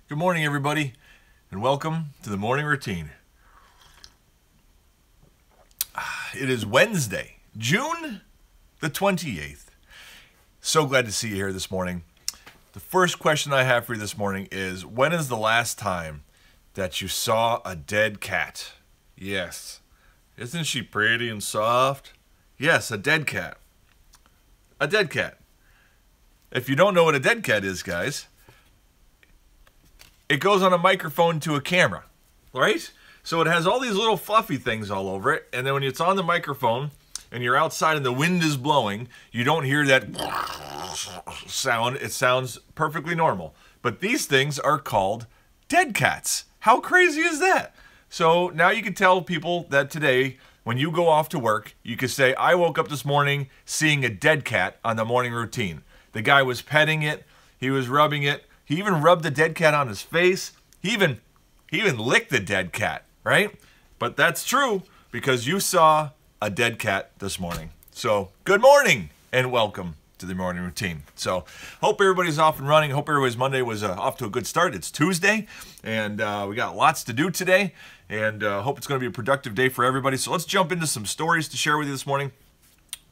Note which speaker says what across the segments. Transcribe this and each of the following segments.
Speaker 1: Good morning, everybody, and welcome to the morning routine. It is Wednesday, June the 28th. So glad to see you here this morning. The first question I have for you this morning is, when is the last time that you saw a dead cat? Yes. Isn't she pretty and soft? Yes, a dead cat. A dead cat. If you don't know what a dead cat is, guys, it goes on a microphone to a camera, right? So it has all these little fluffy things all over it, and then when it's on the microphone and you're outside and the wind is blowing, you don't hear that sound. It sounds perfectly normal. But these things are called dead cats. How crazy is that? So now you can tell people that today, when you go off to work, you can say, I woke up this morning seeing a dead cat on the morning routine. The guy was petting it, he was rubbing it, he even rubbed the dead cat on his face. He even licked the dead cat, right? But that's true because you saw a dead cat this morning. So good morning and welcome to the morning routine. So hope everybody's off and running. Hope everybody's Monday was off to a good start. It's Tuesday and we got lots to do today, and hope it's going to be a productive day for everybody. So let's jump into some stories to share with you this morning.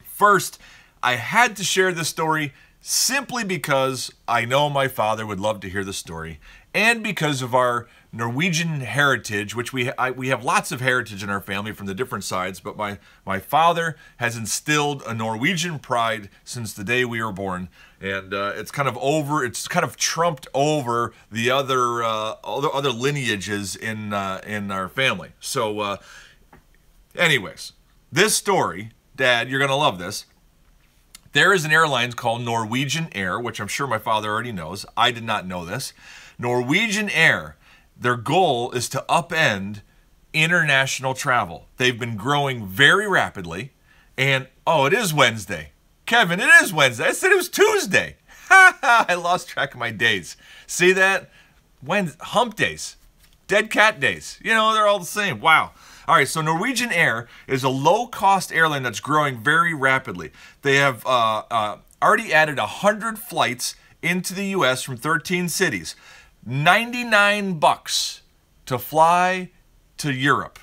Speaker 1: First, I had to share this story simply because I know my father would love to hear the story, and because of our Norwegian heritage, which we have lots of heritage in our family from the different sides, but my father has instilled a Norwegian pride since the day we were born, and it's kind of trumped over the other lineages in our family. So anyways, this story, Dad, you're gonna love this. There is an airline called Norwegian Air, which I'm sure my father already knows. I did not know this. Norwegian Air, their goal is to upend international travel. They've been growing very rapidly. And, oh, it is Wednesday. Kevin, it is Wednesday. I said it was Tuesday. I lost track of my days. See that? Hump days. Dead cat days. You know, they're all the same. Wow. All right, so Norwegian Air is a low-cost airline that's growing very rapidly. They have already added 100 flights into the U.S. from 13 cities. $99 to fly to Europe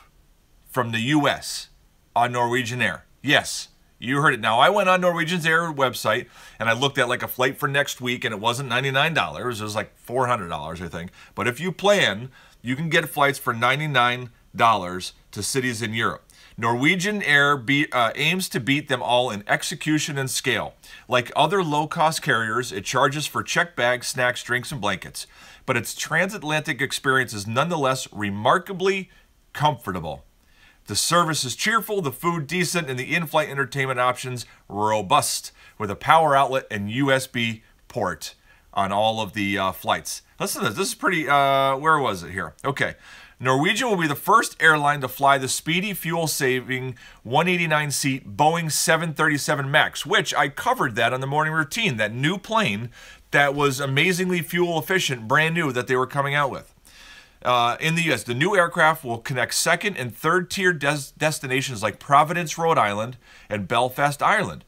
Speaker 1: from the U.S. on Norwegian Air. Yes, you heard it. Now, I went on Norwegian Air website, and I looked at like a flight for next week, and it wasn't $99. It was like $400, I think. But if you plan, you can get flights for $99 to cities in Europe. Norwegian Air aims to beat them all in execution and scale. Like other low-cost carriers, it charges for checked bags, snacks, drinks, and blankets. But its transatlantic experience is nonetheless remarkably comfortable. The service is cheerful, the food decent, and the in-flight entertainment options robust, with a power outlet and USB port on all of the flights. Listen to this. This is pretty, where was it here? Okay. Norwegian will be the first airline to fly the speedy, fuel-saving 189-seat Boeing 737 MAX, which I covered that on the morning routine, that new plane that was amazingly fuel-efficient, brand new, that they were coming out with. In the U.S., the new aircraft will connect second and third-tier destinations like Providence, Rhode Island, and Belfast, Ireland.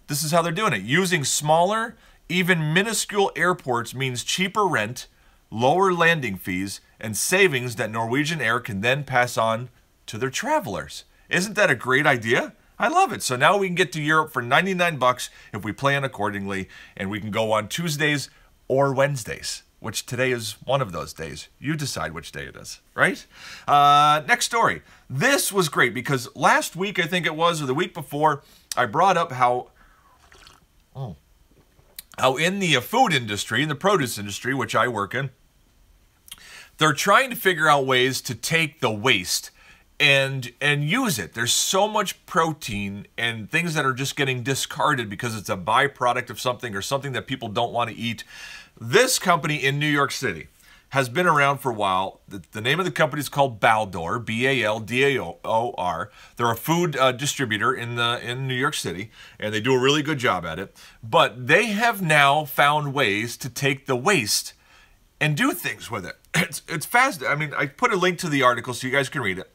Speaker 1: This is how they're doing it. Using smaller, even minuscule airports means cheaper rent, lower landing fees, and savings that Norwegian Air can then pass on to their travelers. Isn't that a great idea? I love it. So now we can get to Europe for $99 if we plan accordingly, and we can go on Tuesdays or Wednesdays, which today is one of those days. You decide which day it is, right? Next story. This was great because last week, I think it was, or the week before, I brought up how in the food industry, in the produce industry, which I work in, they're trying to figure out ways to take the waste and use it. There's so much protein and things that are just getting discarded because it's a byproduct of something or something that people don't want to eat. This company in New York City has been around for a while. The name of the company is called Baldor, B-A-L-D-A-O-R. They're a food distributor in New York City, and they do a really good job at it. But they have now found ways to take the waste and do things with it. It's fast. I mean, I put a link to the article so you guys can read it.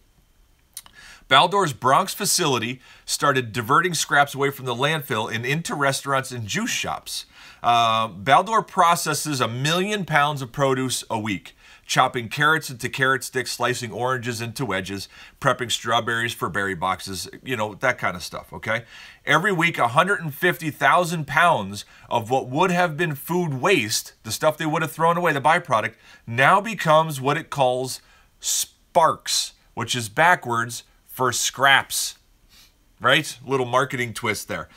Speaker 1: Baldor's Bronx facility started diverting scraps away from the landfill and into restaurants and juice shops. Baldor processes 1 million pounds of produce a week, chopping carrots into carrot sticks, slicing oranges into wedges, prepping strawberries for berry boxes, you know, that kind of stuff, okay? Every week, 150,000 pounds of what would have been food waste, the stuff they would have thrown away, the byproduct, now becomes what it calls sparks, which is backwards for scraps, right? Little marketing twist there.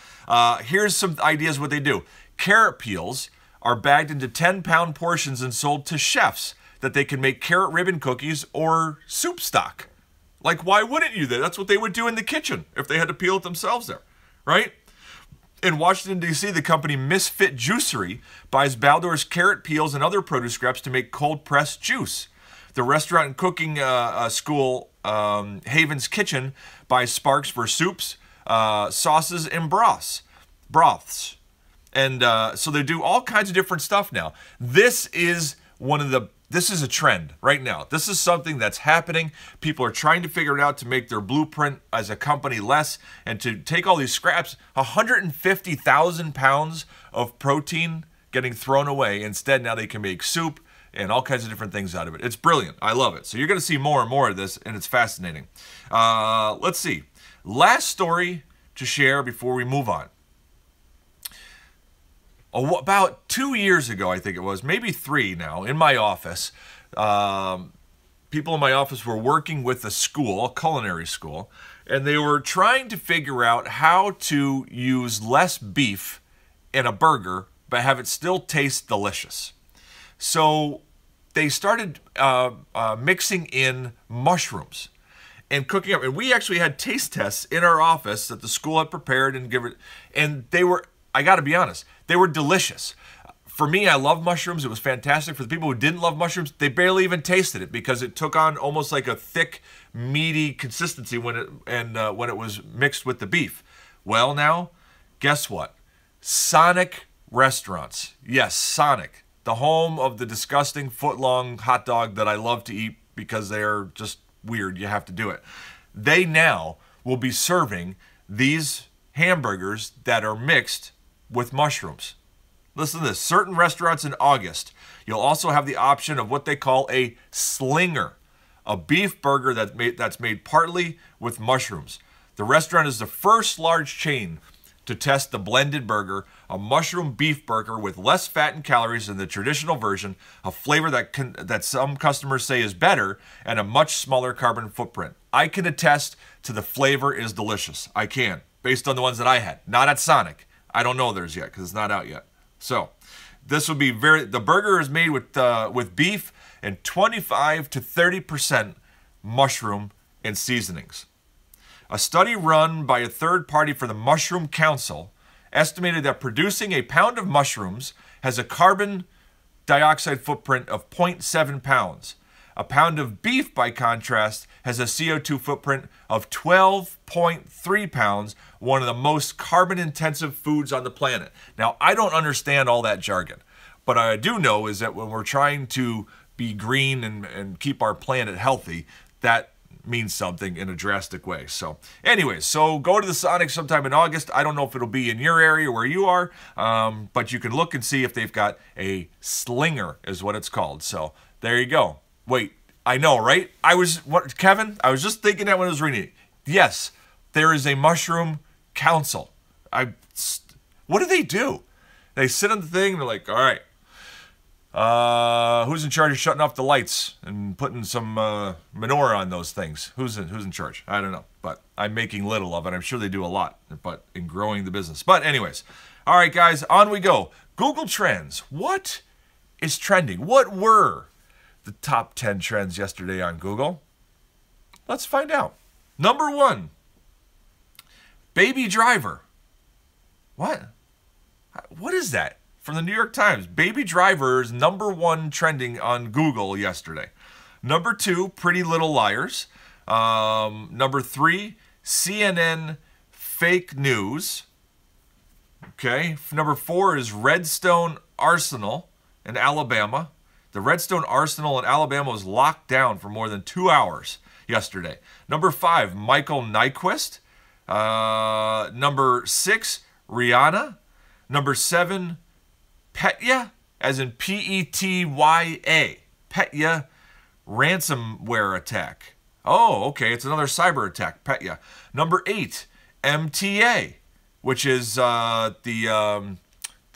Speaker 1: Here's some ideas what they do. Carrot peels are bagged into 10-pound portions and sold to chefs that they can make carrot ribbon cookies or soup stock. Like, why wouldn't you? That's what they would do in the kitchen if they had to peel it themselves there, right? In Washington, D.C., the company Misfit Juicery buys Baldor's carrot peels and other produce scraps to make cold-pressed juice. The restaurant and cooking school, Haven's Kitchen, buys sparks for soups, sauces, and broths. And so they do all kinds of different stuff now. This is a trend right now. This is something that's happening. People are trying to figure it out to make their blueprint as a company less and to take all these scraps, 150,000 pounds of protein getting thrown away. Instead, now they can make soup and all kinds of different things out of it. It's brilliant. I love it. So you're going to see more and more of this, and it's fascinating. Let's see. Last story to share before we move on. About 2 years ago, I think it was, maybe 3 now, in my office, people in my office were working with a school, a culinary school, and they were trying to figure out how to use less beef in a burger, but have it still taste delicious. So they started mixing in mushrooms and cooking up. And we actually had taste tests in our office that the school had prepared and they were, I got to be honest, they were delicious. For me, I love mushrooms. It was fantastic. For the people who didn't love mushrooms, they barely even tasted it because it took on almost like a thick, meaty consistency when it was mixed with the beef. Well, now, guess what? Sonic Restaurants. Yes, Sonic. The home of the disgusting foot-long hot dog that I love to eat because they're just weird. You have to do it. They now will be serving these hamburgers that are mixed with mushrooms. Listen to this. Certain restaurants in August, you'll also have the option of what they call a slinger, a beef burger that's made partly with mushrooms. The restaurant is the first large chain to test the blended burger, a mushroom beef burger with less fat and calories than the traditional version, a flavor that some customers say is better, and a much smaller carbon footprint. I can attest to the flavor is delicious. I can, based on the ones that I had. Not at Sonic. I don't know theirs yet because it's not out yet. So this would be the burger is made with beef and 25 to 30% mushroom and seasonings. A study run by a third party for the Mushroom Council estimated that producing a pound of mushrooms has a carbon dioxide footprint of 0.7 pounds. A pound of beef, by contrast, has a CO2 footprint of 12.3 pounds, one of the most carbon-intensive foods on the planet. Now, I don't understand all that jargon, but I do know is that when we're trying to be green and keep our planet healthy, that means something in a drastic way. So anyways, so go to the Sonic sometime in August. I don't know if it'll be in your area where you are, but you can look and see if they've got a slinger is what it's called. So there you go. Wait, I know, right? Kevin, I was just thinking that when I was reading it. Yes, there is a Mushroom Council. What do they do? They sit on the thing and they're like, all right, who's in charge of shutting off the lights and putting some manure on those things? Who's in charge? I don't know, but I'm making little of it. I'm sure they do a lot, but in growing the business. But anyways, all right, guys, on we go. Google Trends. What is trending? What were the top 10 trends yesterday on Google? Let's find out. Number 1, Baby Driver. What? What is that? From the New York Times. Baby Driver is number 1 trending on Google yesterday. Number 2, Pretty Little Liars. Number 3, CNN fake news. Okay. Number 4 is Redstone Arsenal in Alabama. The Redstone Arsenal in Alabama was locked down for more than 2 hours. yesterday. Number 5, Michael Nyquist. Number 6, Rihanna. Number 7, Petya, as in Petya. Petya ransomware attack. Oh, okay, it's another cyber attack, Petya. Number 8, MTA, which is the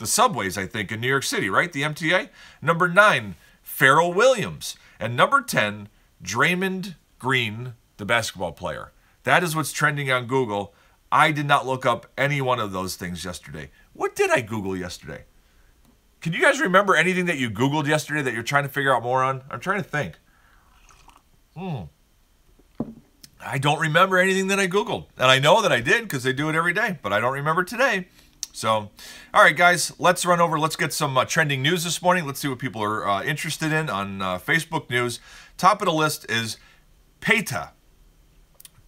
Speaker 1: subways, I think, in New York City, right? The MTA. Number 9, Pharrell Williams. And number 10, Draymond Green, the basketball player. That is what's trending on Google. I did not look up any one of those things yesterday. What did I Google yesterday? Can you guys remember anything that you Googled yesterday that you're trying to figure out more on? I'm trying to think. I don't remember anything that I Googled. And I know that I did because they do it every day, but I don't remember today. So, all right, guys, let's run over. Let's get some trending news this morning. Let's see what people are interested in on Facebook News. Top of the list is PETA.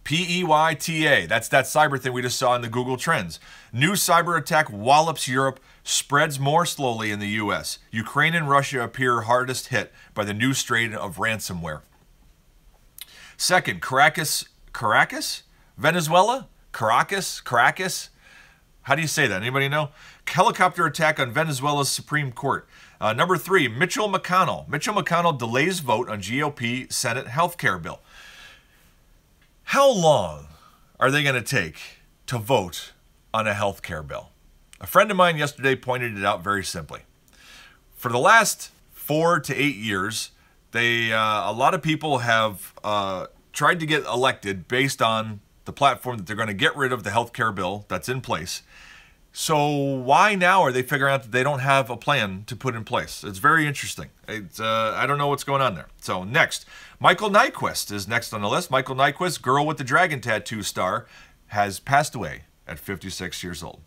Speaker 1: P-E-Y-T-A. That's that cyber thing we just saw in the Google Trends. New cyber attack wallops Europe, spreads more slowly in the U.S. Ukraine and Russia appear hardest hit by the new strain of ransomware. Second, Caracas, Venezuela? Caracas? How do you say that? Anybody know? Helicopter attack on Venezuela's Supreme Court. Number 3, Mitchell McConnell. Mitchell McConnell delays vote on GOP Senate healthcare bill. How long are they going to take to vote on a healthcare bill? A friend of mine yesterday pointed it out very simply. For the last 4 to 8 years, a lot of people have tried to get elected based on the platform that they're going to get rid of the healthcare bill that's in place. So why now are they figuring out that they don't have a plan to put in place? It's very interesting. I don't know what's going on there. So next, Michael Nyquist is next on the list. Michael Nyquist, Girl with the Dragon Tattoo star, has passed away at 56 years old.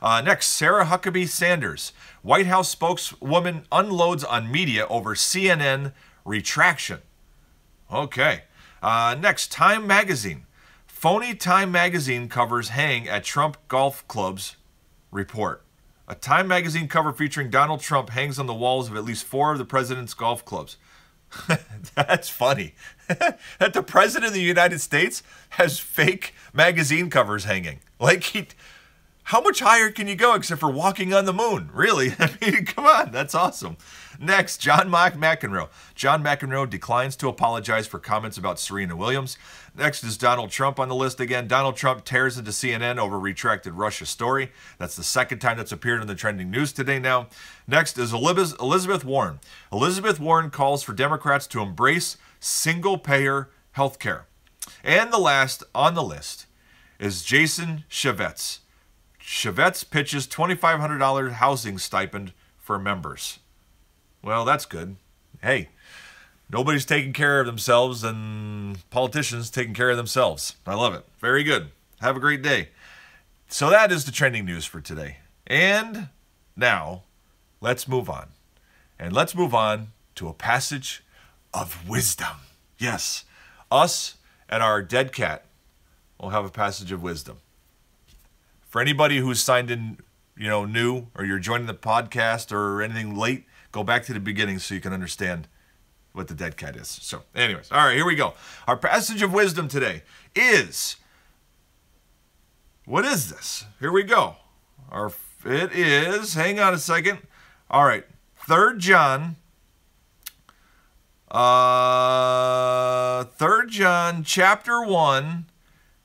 Speaker 1: Next, Sarah Huckabee Sanders, White House spokeswoman, unloads on media over CNN retraction. Okay. Next, Time Magazine. Phony Time Magazine covers hang at Trump golf clubs report. A Time Magazine cover featuring Donald Trump hangs on the walls of at least 4 of the president's golf clubs. That's funny. That the president of the United States has fake magazine covers hanging. How much higher can you go except for walking on the moon? Really? I mean, come on. That's awesome. Next, John McEnroe. John McEnroe declines to apologize for comments about Serena Williams. Next is Donald Trump on the list again. Donald Trump tears into CNN over retracted Russia story. That's the second time that's appeared in the trending news today now. Next is Elizabeth Warren. Elizabeth Warren calls for Democrats to embrace single-payer health care. And the last on the list is Jason Chaffetz. Chaffetz pitches $2,500 housing stipend for members. Well, that's good. Hey, nobody's taking care of themselves and politicians taking care of themselves. I love it. Very good. Have a great day. So that is the trending news for today. And now, let's move on. And let's move on to a passage of wisdom. Yes, us and our dead cat will have a passage of wisdom. For anybody who's signed in, new, or you're joining the podcast or anything late, go back to the beginning so you can understand what the dead cat is. So, anyways, all right, here we go. Our passage of wisdom today is, what is this? Here we go. It is, hang on a second. All right, 3 John chapter 1,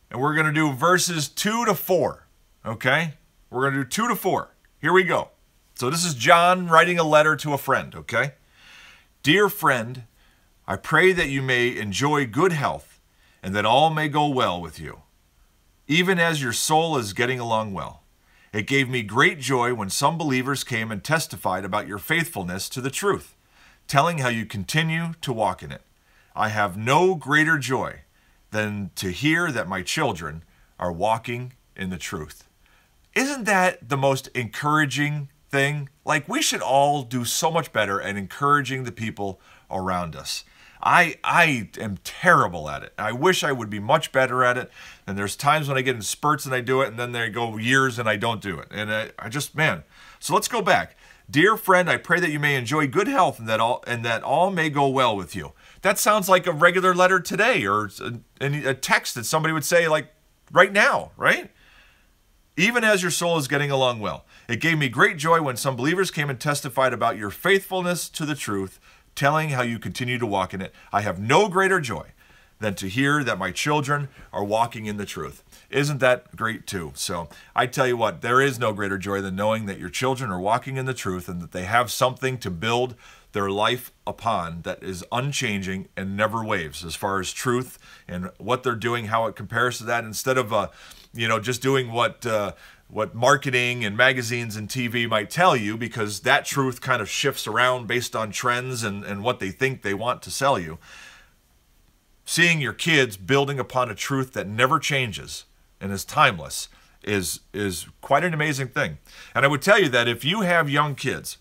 Speaker 1: and we're going to do verses 2 to 4. Okay? We're going to do 2 to 4. Here we go. So this is John writing a letter to a friend, okay? Dear friend, I pray that you may enjoy good health and that all may go well with you, even as your soul is getting along well. It gave me great joy when some believers came and testified about your faithfulness to the truth, telling how you continue to walk in it. I have no greater joy than to hear that my children are walking in the truth. Isn't that the most encouraging thing? We should all do so much better at encouraging the people around us. I am terrible at it. I wish I would be much better at it. And there's times when I get in spurts and I do it, and then there go years and I don't do it. And I just, man. So let's go back. Dear friend, I pray that you may enjoy good health and that all may go well with you. That sounds like a regular letter today, or a text that somebody would say like right now, right? Even as your soul is getting along well. It gave me great joy when some believers came and testified about your faithfulness to the truth, telling how you continue to walk in it. I have no greater joy than to hear that my children are walking in the truth. Isn't that great too? So I tell you what, there is no greater joy than knowing that your children are walking in the truth and that they have something to build their life upon that is unchanging and never waves as far as truth and what they're doing, how it compares to that, instead of just doing what marketing and magazines and TV might tell you, because that truth kind of shifts around based on trends and what they think they want to sell you. Seeing your kids building upon a truth that never changes and is timeless is quite an amazing thing. And I would tell you that if you have young kids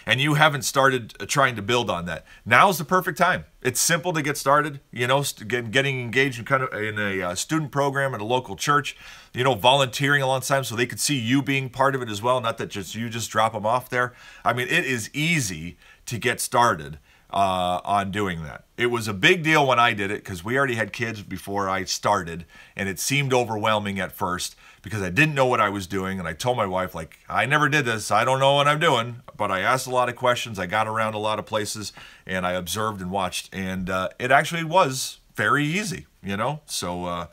Speaker 1: and you haven't started trying to build on that, now's the perfect time. It's simple to get started, getting engaged in a student program at a local church, volunteering alongside them so they could see you being part of it as well, not that you just drop them off there. I mean, it is easy to get started on doing that. It was a big deal when I did it because we already had kids before I started, and it seemed overwhelming at first because I didn't know what I was doing. And I told my wife, like, I never did this. I don't know what I'm doing. But I asked a lot of questions. I got around a lot of places, and I observed and watched. And it actually was very easy, So,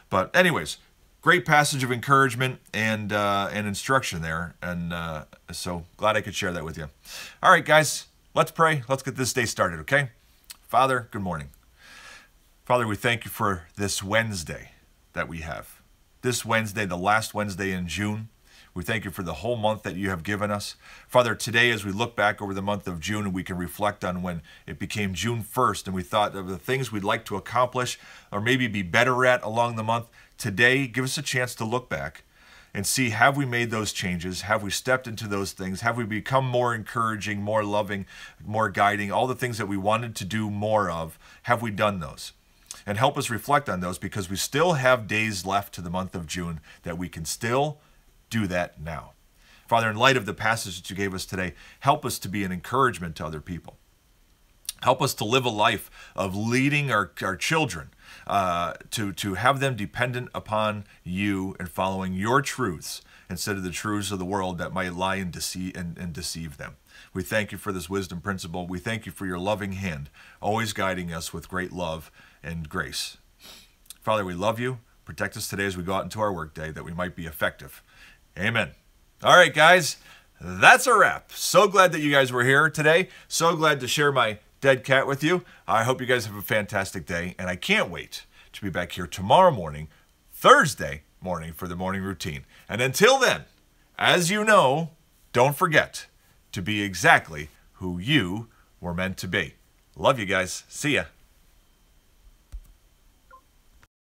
Speaker 1: but anyways, great passage of encouragement and instruction there. And so glad I could share that with you. All right, guys. Let's pray. Let's get this day started, okay? Father, good morning. Father, we thank you for this Wednesday that we have. This Wednesday, the last Wednesday in June. We thank you for the whole month that you have given us. Father, today as we look back over the month of June, and we can reflect on when it became June 1st and we thought of the things we'd like to accomplish or maybe be better at along the month, today give us a chance to look back and see, have we made those changes? Have we stepped into those things? Have we become more encouraging, more loving, more guiding? All the things that we wanted to do more of, have we done those? And help us reflect on those, because we still have days left to the month of June that we can still do that now. Father, in light of the passage that you gave us today, help us to be an encouragement to other people. Help us to live a life of leading our children, to have them dependent upon you and following your truths instead of the truths of the world that might lie and deceive them. We thank you for this wisdom principle. We thank you for your loving hand, always guiding us with great love and grace. Father, we love you. Protect us today as we go out into our workday, that we might be effective. Amen. All right, guys, that's a wrap. So glad that you guys were here today. So glad to share my dead cat with you. I hope you guys have a fantastic day, and I can't wait to be back here tomorrow morning, Thursday morning, for the morning routine. And until then, as you know, don't forget to be exactly who you were meant to be. Love you guys. See ya.